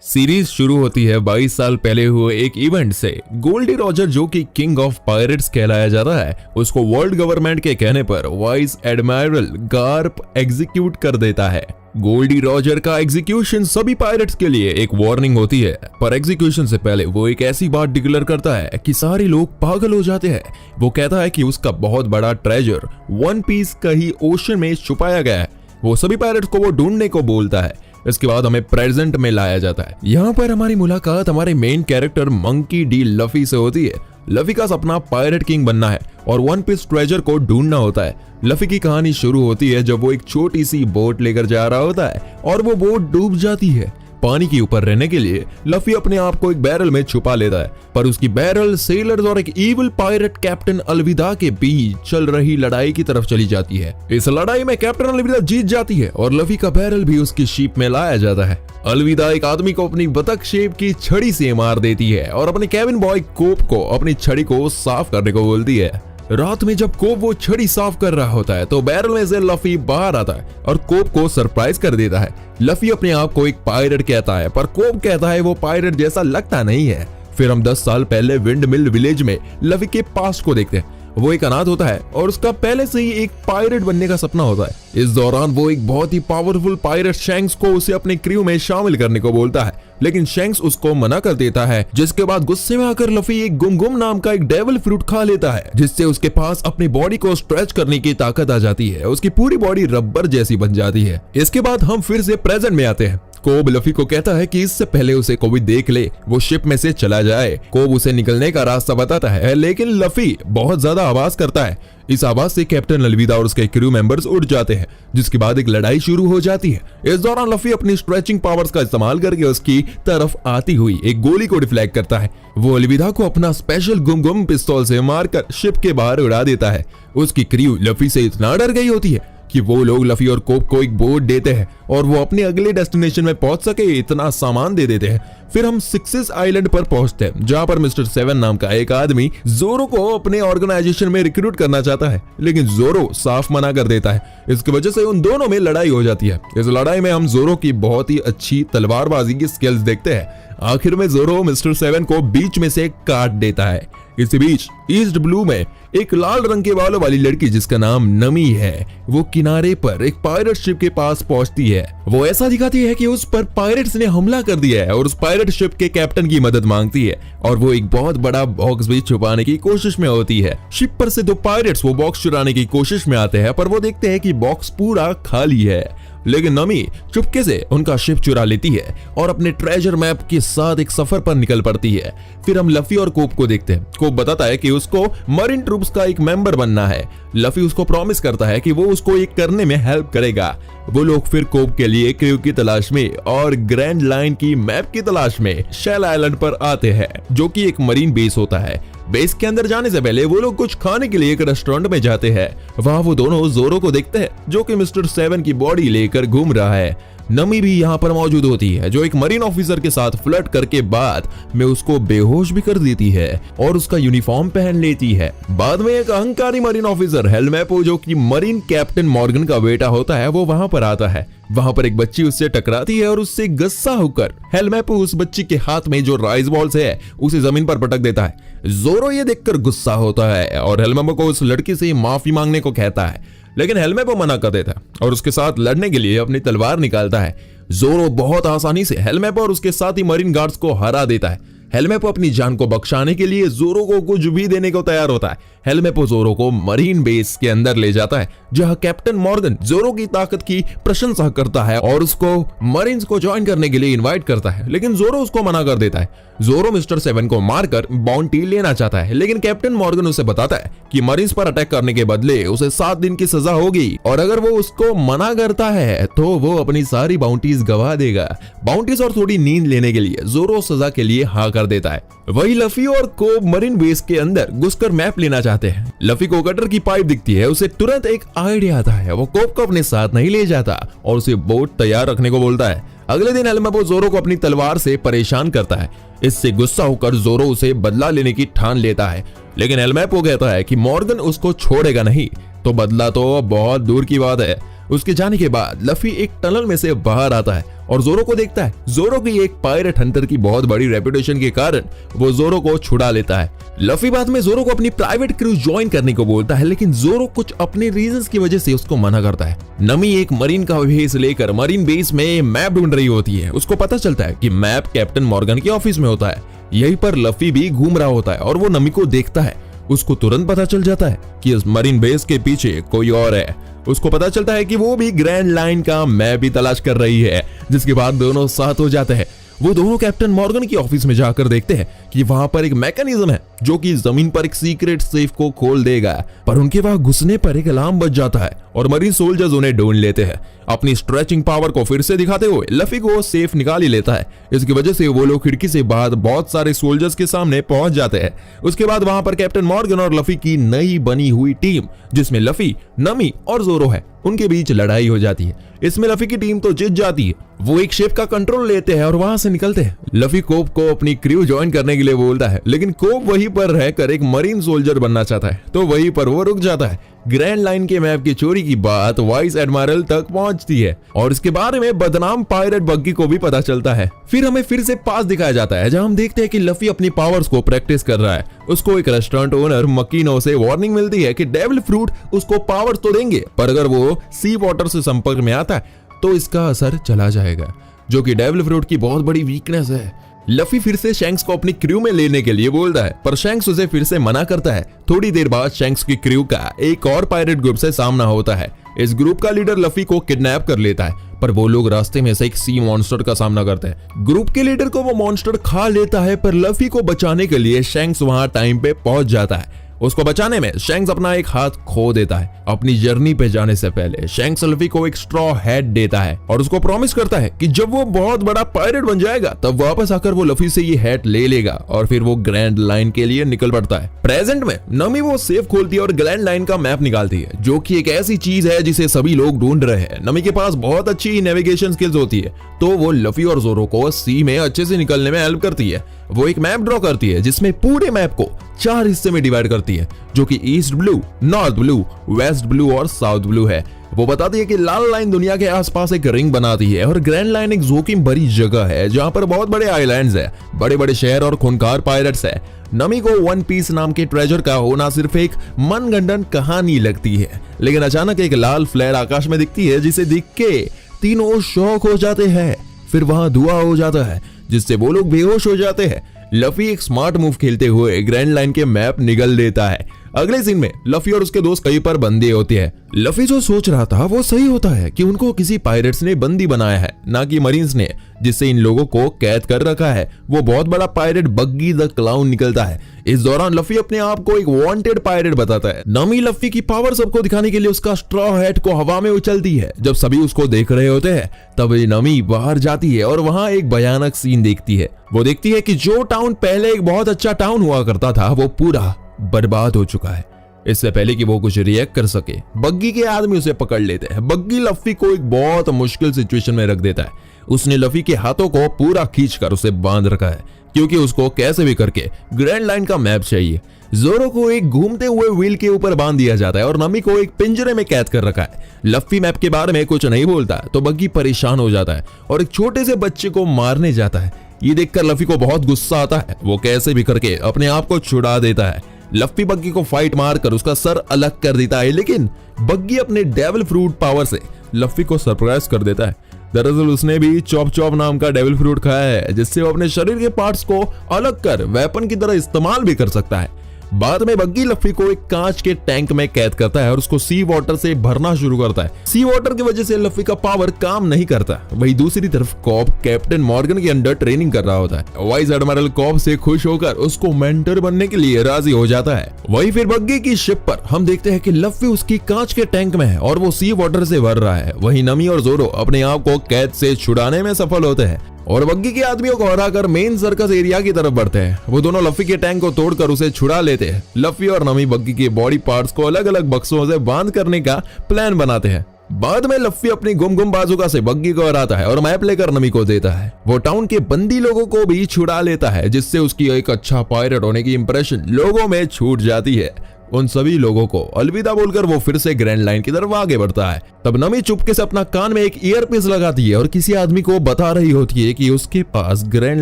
Series शुरू होती है 22 साल पहले हुए एक इवेंट से। गोल्डी रॉजर, जो कि किंग ऑफ पायरेट्स कहलाया जाता है, उसको वर्ल्ड गवर्नमेंट के कहने पर वाइस एडमिरल गार्प एग्जीक्यूट कर देता है। गोल्डी रॉजर का एग्जीक्यूशन सभी पायरेट्स के लिए एक वार्निंग होती है, पर एग्जीक्यूशन से पहले वो एक ऐसी बात डिक्लेयर करता है कि सारे लोग पागल हो जाते हैं। वो कहता है कि उसका बहुत बड़ा ट्रेजर वन पीस कहीं ओशन में छुपाया गया है। वो सभी पायरेट्स को वो ढूंढने को बोलता है। इसके बाद हमें प्रेजेंट में लाया जाता है। यहाँ पर हमारी मुलाकात हमारे मेन कैरेक्टर मंकी डी लफी से होती है। लफी का सपना पायरेट किंग बनना है और वन पीस ट्रेजर को ढूंढना होता है। लफी की कहानी शुरू होती है जब वो एक छोटी सी बोट लेकर जा रहा होता है और वो बोट डूब जाती है। पानी के ऊपर रहने के लिए लफी अपने आप को एक बैरल में छुपा लेता है, पर उसकी बैरल सेलर्स और एक इविल पायरेट कैप्टन अलविदा के बीच चल रही लड़ाई की तरफ चली जाती है। इस लड़ाई में कैप्टन अलविदा जीत जाती है और लफी का बैरल भी उसकी शिप में लाया जाता है। अलविदा एक आदमी को अपनी बतख शेप की छड़ी से मार देती है और अपने केविन बॉय कोप को अपनी छड़ी को साफ करने को बोलती है। रात में जब कोप वो छड़ी साफ कर रहा होता है तो बैरल में से लफी बाहर आता है और कोप को सरप्राइज कर देता है। लफी अपने आप को एक पायरेट कहता है, पर कोप कहता है वो पायरेट जैसा लगता नहीं है। फिर हम 10 साल पहले विंडमिल विलेज में लफी के पास्ट को देखते हैं। वो एक अनाथ होता है और उसका पहले से ही एक पायरेट बनने का सपना होता है। इस दौरान वो एक बहुत ही पावरफुल पायरेट शैंक्स को उसे अपने क्रू में शामिल करने को बोलता है, लेकिन शैंक्स उसको मना कर देता है। जिसके बाद गुस्से में आकर लफी एक गुमगुम नाम का एक डेविल फ्रूट खा लेता है, जिससे उसके पास अपनी बॉडी को स्ट्रेच करने की ताकत आ जाती है। उसकी पूरी बॉडी रबर जैसी बन जाती है। इसके बाद हम फिर से प्रेजेंट में आते हैं। कोब लफी को कहता है कि इससे पहले उसे कोई देख ले वो शिप में से चला जाए। कोब उसे निकलने का रास्ता बताता है, लेकिन लफी बहुत ज्यादा आवाज करता है। इस आवाज से कैप्टन अलविदा और उसके क्रू मेंबर्स उठ जाते हैं, जिसके बाद एक लड़ाई शुरू हो जाती है। इस दौरान लफी अपनी स्ट्रेचिंग पावर्स का इस्तेमाल करके उसकी तरफ आती हुई एक गोली को डिफ्लेक्ट करता है। वो अलविदा को अपना स्पेशल गुम पिस्तौल से मारकर शिप के बाहर उड़ा देता है। उसकी क्रू लफी से इतना डर गई होती है कि वो लोग लफी और कोप को एक बोट देते हैं और वो अपने अगले डेस्टिनेशन में पहुंच सके इतना सामान दे देते हैं। फिर हम सिक्सेस आइलैंड पर पहुंचते हैं, जहां पर मिस्टर 7 नाम का एक आदमी जोरो को अपने ऑर्गेनाइजेशन में रिक्रूट करना चाहता है, लेकिन जोरो साफ मना कर देता है। इसकी वजह से उन दोनों में लड़ाई हो जाती है। इस लड़ाई में हम जोरो की बहुत ही अच्छी तलवारबाजी की स्किल्स देखते हैं। आखिर में जोरो मिस्टर 7 को बीच में से काट देता है। इसी बीच ईस्ट ब्लू में एक लाल रंग के बालों वाली लड़की जिसका नाम नमी है, वो किनारे पर एक पायरेट शिप के पास पहुंचती है। वो ऐसा दिखाती है कि उस पर पायरेट्स ने हमला कर दिया है और उस पायरेट शिप के कैप्टन की मदद मांगती है और वो एक बहुत बड़ा बॉक्स भी छुपाने की कोशिश में होती है। शिप पर से 2 पायरेट्स वो बॉक्स चुराने की कोशिश में आते हैं, पर वो देखते हैं कि बॉक्स पूरा खाली है। लेकिन नमी चुपके से उनका शिप चुरा लेती है और अपने ट्रेजर मैप के साथ एक सफर पर निकल पड़ती है। फिर हम लफी और कोप को देखते हैं। कोप बताता है कि उसको मरीन ट्रूप्स का एक मेंबर बनना है। लफी उसको प्रॉमिस करता है कि वो उसको ये करने में हेल्प करेगा। वो लोग फिर कोप के लिए क्रू की तलाश में और ग्रैंड लाइन की मैप की तलाश में शेल आइलैंड पर आते हैं, जो कि एक मरीन बेस होता है। बेस के अंदर जाने से पहले वो लोग कुछ खाने के लिए एक रेस्टोरेंट में जाते हैं। वहां वो दोनों जोरो को देखते हैं, जो कि मिस्टर 7 की बॉडी लेकर घूम रहा है। नमी भी यहाँ पर मौजूद होती है, जो एक मरीन ऑफिसर के साथ फ्लर्ट करके बाद में उसको बेहोश भी कर देती है और उसका यूनिफॉर्म पहन लेती है। बाद में एक अहंकारी मरीन ऑफिसर हेलमेपो, जो कि मरीन कैप्टन मॉर्गन का बेटा होता है, वो वहां पर आता है। वहां पर एक बच्ची उससे टकराती है और उससे गुस्सा होकर हेलमेपो उस बच्ची के हाथ में जो राइस बॉल्स है उसे जमीन पर पटक देता है। जोरो ये देखकर गुस्सा होता है और हेलमेपो को उस लड़की से माफी मांगने को कहता है, लेकिन हेलमेपो मना कर देता है और उसके साथ लड़ने के लिए अपनी तलवार निकालता है। जोरो बहुत आसानी से हेलमेपो और उसके साथ ही मरीन गार्ड्स को हरा देता है। हेलमेपो अपनी जान को बख्शाने के लिए जोरो को कुछ भी देने को तैयार होता है। हेलमेपो जोरो को मरीन बेस के अंदर ले जाता है, जहां कैप्टन मॉर्गन जोरो की ताकत की प्रशंसा करता है और उसको मरीन्स को ज्वाइन करने के लिए इनवाइट करता है, लेकिन जोरो उसको मना कर देता है। जोरो मिस्टर 7 को मारकर बाउंटी लेना चाहता है, लेकिन कैप्टन मॉर्गन उसे बताता है कि मरीन्स पर अटैक करने के बदले उसे 7 दिन की सजा होगी और अगर वो उसको मना करता है तो वो अपनी सारी बाउंटीज गवा देगा। बाउंटीज और थोड़ी नींद लेने के लिए जोरो सजा के लिए हाँ कर देता है। वही लफी और कोब मरीन बेस के अंदर घुसकर मैप लेना चाहते हैं। लफी को कटर की पाइप दिखती है, उसे तुरंत एक आइडिया आता है। वो कोब को अपने साथ नहीं ले जाता और उसे बोट तैयार रखने को बोलता है। अगले दिन हेलमेपो जोरो को अपनी तलवार से परेशान करता है। इससे गुस्सा होकर जोरो उसे बदला लेने की ठान लेता है, लेकिन हेलमेपो कहता है कि मॉर्गन उसको छोड़ेगा नहीं, तो बदला तो बहुत दूर की बात है। उसके जाने के बाद लफी एक टनल में से बाहर आता है और जोरो को देखता है। जोरो की एक पायरेट हंटर की बहुत बड़ी रेपुटेशन के कारण वो जोरो को छुड़ा लेता है। लफी बाद में जोरो को अपनी प्राइवेट क्रू ज्वाइन करने को बोलता है, लेकिन जोरो कुछ अपने रीजंस की वजह से उसको मना करता है। नमी एक मरीन का भेष लेकर मरीन बेस में मैप ढूंढ रही होती है। उसको पता चलता है कि मैप कैप्टन मॉर्गन के ऑफिस में होता है। यहीं पर लफी भी घूम रहा होता है और वो नमी को देखता है। उसको तुरंत पता चल जाता है कि इस मरीन बेस के पीछे कोई और है। उसको पता चलता है कि वो भी ग्रैंड लाइन का मैप भी तलाश कर रही है, जिसके बाद दोनों साथ हो जाते हैं। वो दोनों कैप्टन मॉर्गन की ऑफिस में जाकर देखते हैं कि वहां पर एक मैकेनिज्म है जो कि जमीन पर एक सीक्रेट सेफ को खोल देगा, पर उनके वहां घुसने पर एक अलार्म बज जाता है और मरीन सोल्जर्स उन्हें ढूंढ लेते हैं। अपनी स्ट्रेचिंग पावर को फिर से दिखाते हुए लफी को सेफ निकाल ही लेता है। इसकी वजह से वो लोग खिड़की से बाहर बहुत सारे सोल्जर्स के सामने पहुंच जाते हैं। उसके बाद वहां पर कैप्टन मॉर्गन और लफी की नई बनी हुई टीम, जिसमें लफी, नमी और जोरो है, उनके बीच लड़ाई हो जाती है। इसमें लफी की टीम तो जीत जाती है। वो एक शिप का कंट्रोल लेते हैं और वहां से निकलते हैं। लफी कोब को अपनी क्रू ज्वाइन करने के लिए बोलता है, लेकिन कोब वहीं पर रहकर एक मरीन सोल्जर बनना चाहता है, तो वहीं पर वो रुक जाता है। ग्रैंड लाइन के मैप की चोरी की बात वाइस एडमिरल तक पहुंचती है और इसके बारे में बदनाम पायरेट बग्गी को भी पता चलता है। फिर हमें फिर से पास दिखाया जाता है, जहां हम देखते हैं कि लफी अपनी पावर्स को प्रैक्टिस कर रहा है। उसको एक रेस्टोरेंट ओनर मकीनो से वार्निंग मिलती है कि डेविल फ्रूट उसको पावर्स तो देंगे, पर अगर वो सी वाटर से संपर्क में आता है तो इसका असर चला जाएगा, जो कि डेविल फ्रूट की बहुत बड़ी वीकनेस है। लफी फिर से शैंक्स को अपनी क्रू में लेने के लिए बोलता है, पर शैंक्स उसे फिर से मना करता है। थोड़ी देर बाद शैंक्स की क्रू का एक और पायरेट ग्रुप से सामना होता है। इस ग्रुप का लीडर लफी को किडनैप कर लेता है, पर वो लोग रास्ते में से एक सी मॉन्स्टर का सामना करते हैं। ग्रुप के लीडर को वो मॉन्स्टर खा लेता है, पर लफी को बचाने के लिए शैंक्स वहां टाइम पे पहुंच जाता है। उसको बचाने में शैंक्स अपना एक हाथ खो देता है। अपनी जर्नी पे जाने से पहले शैंक्स लफी को एक स्ट्रॉ हैट देता है और उसको प्रॉमिस करता है कि जब वो बहुत बड़ा पायरेट बन जाएगा तब वापस आकर वो लफी से ये हैट ले लेगा और फिर वो ग्रैंड लाइन के लिए निकल पड़ता है। प्रेजेंट में नमी वो सेफ खोलती है और ग्रैंड लाइन का मैप निकालती है, जो कि एक ऐसी चीज है जिसे सभी लोग ढूंढ रहे हैं। नमी के पास बहुत अच्छी नेविगेशन स्किल्स होती है, तो वो लफी और जोरो को सी में अच्छे से निकलने में हेल्प करती है। वो एक मैप ड्रॉ करती है जिसमें पूरे मैप को 4 हिस्से में डिवाइड करती है, जो कि east blue, north blue, west blue और साउथ ब्लू है। वो बताती है कि लाल लाइन दुनिया के आसपास एक रिंग बनाती है और ग्रैंड लाइन एक जोखिम भरी जगह है जहां पर बहुत बड़े आइलैंड्स है, बड़े बड़े शहर और खूंखार पायरेट्स है। नमी को वन पीस नाम के ट्रेजर का होना सिर्फ एक मनगढ़ंत कहानी लगती है, लेकिन अचानक एक लाल फ्लेयर आकाश में दिखती है, जिसे देख के तीनों शॉक हो जाते हैं। फिर वहां धुआं हो जाता है, जिससे वो लोग बेहोश हो जाते हैं। लफी एक स्मार्ट मूव खेलते हुए ग्रैंड लाइन के मैप निगल देता है। अगले सीन में लफी और उसके दोस्त कहीं पर बंदी होते हैं। लफी जो सोच रहा था वो सही होता है कि उनको किसी पायरेट्स ने बंदी बनाया है, ना कि मरीन्स ने, जिससे इन लोगों को कैद कर रखा है। वो बहुत बड़ा पायरेट बग्गी द क्लाउन निकलता है। इस दौरान लफी अपने आप को एक वांटेड पायरेट बताता है। नमी लफी की पावर सबको दिखाने के लिए उसका स्ट्रॉ हैट को हवा में उछलती है। जब सभी उसको देख रहे होते हैं तब नमी बाहर जाती है और वहां एक भयानक सीन देखती है। वो देखती है कि जो टाउन पहले एक बहुत अच्छा टाउन हुआ करता था वो पूरा बर्बाद हो चुका है। इससे पहले कि वो कुछ रिएक्ट कर सके, बग्गी के आदमी उसे पकड़ लेते हैं। बग्गी लफी को एक बहुत मुश्किल सिचुएशन में रख देता है। उसने लफी के हाथों को पूरा खींचकर उसे बांध रखा है, क्योंकि उसको कैसे भी करके ग्रैंड लाइन का मैप चाहिए। जोरो को एक घूमते हुए व्हील के ऊपर बांध दिया जाता है और नमी को एक पिंजरे में कैद कर रखा है। लफी मैप के बारे में कुछ नहीं बोलता तो बग्गी परेशान हो जाता है और एक छोटे से बच्चे को मारने जाता है। ये देखकर लफी को बहुत गुस्सा आता है। वो कैसे भी करके अपने आप को छुड़ा देता है। लफी बग्गी को फाइट मारकर उसका सर अलग कर देता है, लेकिन बग्गी अपने डेविल फ्रूट पावर से लफी को सरप्राइज कर देता है। दरअसल उसने भी चॉप चॉप नाम का डेविल फ्रूट खाया है, जिससे वो अपने शरीर के पार्ट्स को अलग कर वेपन की तरह इस्तेमाल भी कर सकता है। बाद में बग्गी लफी को एक कांच के टैंक में कैद करता है और उसको सी वाटर से भरना शुरू करता है। सी वाटर की वजह से लफी का पावर काम नहीं करता। वहीं दूसरी तरफ कॉब कैप्टन मॉर्गन के अंडर ट्रेनिंग कर रहा होता है। वाइस एडमिरल कॉब से खुश होकर उसको मेंटर बनने के लिए राजी हो जाता है। वहीं फिर बग्गी की शिप पर हम देखते हैं कि लफी उसकी कांच के टैंक में है और वो सी वाटर से भर रहा है। वहीं नमी और जोरो अपने आप को कैद से छुड़ाने में सफल होते हैं और बग्गी के आदमियों को हराकर मेन सर्कस एरिया की तरफ बढ़ते हैं। वो दोनों लफी के टैंक को तोड़कर उसे छुड़ा लेते हैं। लफी और नमी बग्गी के बॉडी पार्ट्स को अलग अलग बक्सों से बांध करने का प्लान बनाते हैं। बाद में लफी अपनी गुम बाजुका से बग्गी को हराता है और मैप लेकर नमी को देता है। वो टाउन के बंदी लोगों को भी छुड़ा लेता है, जिससे उसकी एक अच्छा पायरेट होने की इंप्रेशन लोगों में छूट जाती है। उन सभी लोगों को अलविदा बोलकर वो फिर से ग्रैंड लाइन की तरफ आगे बढ़ता है। तब नमी चुपके से अपना कान में एक ईयरपीस लगाती है और किसी आदमी को बता रही होती है कि उसके पास ग्रैंड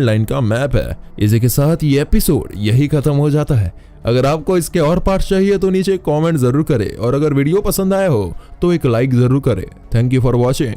लाइन का मैप है। इसी के साथ ये एपिसोड यही खत्म हो जाता है। अगर आपको इसके और पार्ट चाहिए तो नीचे कमेंट जरूर करें और अगर वीडियो पसंद आया हो तो एक लाइक जरूर करें। Thank you for watching.